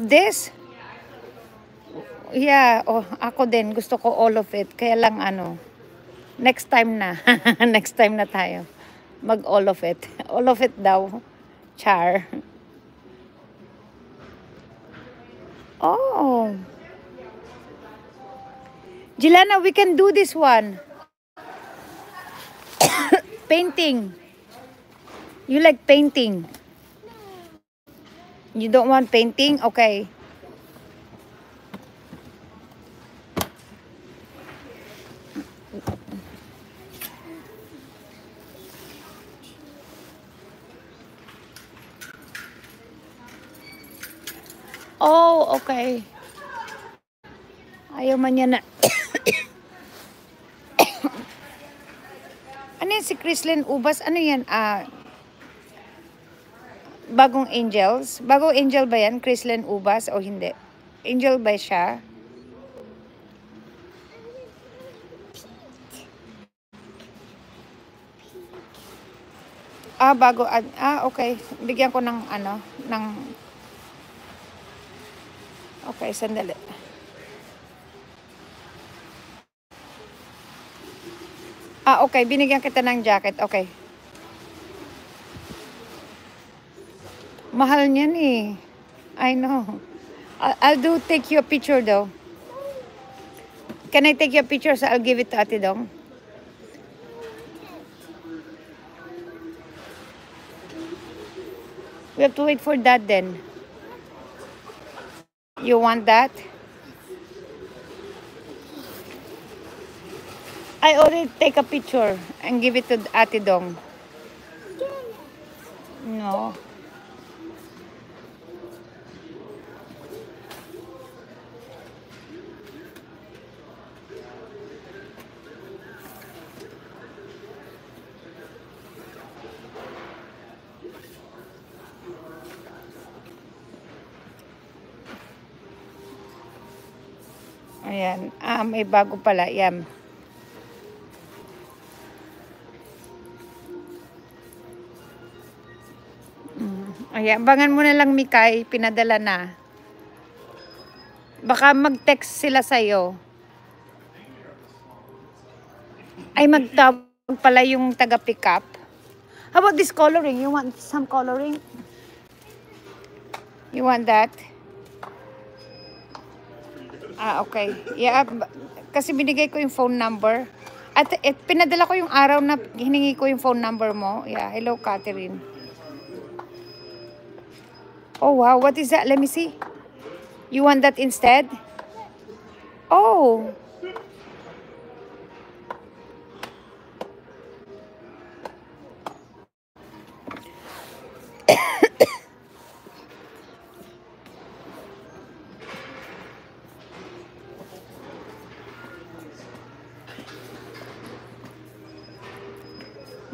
this? Yeah, oh, ako din. Gusto ko all of it. Kaya lang ano, next time na. Next time na tayo. Mag all of it. All of it daw. Char. Oh. Jilana, we can do this one. Painting. You like painting? You don't want painting? Okay. Oh, okay. Ayaw man niya na. Ano yan si Chrislyn Ubas? Ano yan? Bagong Angels? Bagong Angel ba yan? Chrislyn Ubas o hindi? Angel ba siya? Bago. Okay. Bigyan ko ng ano, ng... Okay, sandali. Okay. Binigyan kita ng jacket. Okay. Mahal niyan eh. I know. I'll take you a picture though. Can I take your picture? So I'll give it to Ate Dong. We have to wait for that then. You want that? I already take a picture and give it to Ate Dong. No. Ayan. May bago pala. Yan. Ayan. Abangan mo na lang, Mikay. Pinadala na. Baka mag-text sila sa'yo. Ay, magtawag pala yung taga-pick up. How about this coloring? You want some coloring? You want that? Okay. Yeah, kasi binigay ko yung phone number. At pinadala ko yung araw na hiningi ko yung phone number mo. Yeah, hello, Catherine. Oh, wow. What is that? Let me see. You want that instead? Oh.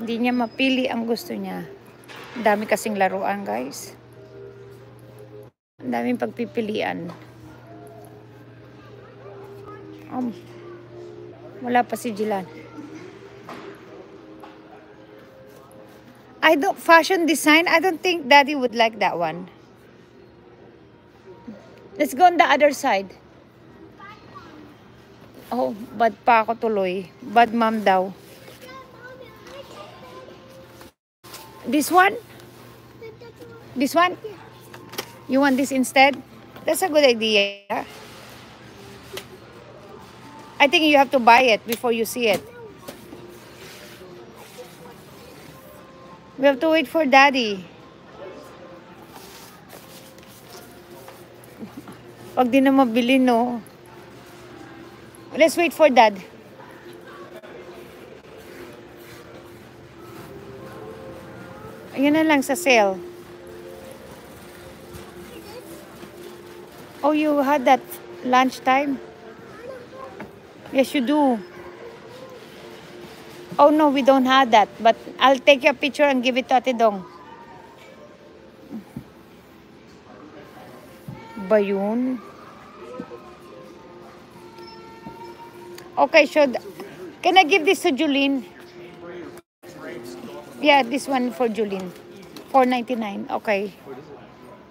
Hindi niya mapili ang gusto niya. Ang dami kasing laruan, guys. Ang daming pagpipilian. Wala pa si Jilan. Fashion design, I don't think Daddy would like that one. Let's go on the other side. Oh, bad pa ako tuloy. Bad mom daw. This one? This one? You want this instead? That's a good idea. I think you have to buy it before you see it. We have to wait for Daddy. Pag di na mabili, no? Let's wait for Dad. Ayun na lang sa sale. Oh, you had that lunchtime? Yes, you do. Oh, no, we don't have that. But I'll take your picture and give it to Ate Dong. Ba yun? Okay, so can I give this to Julene? Yeah, this one for Julene. $4.99. Okay.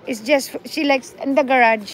It's just, she likes in the garage.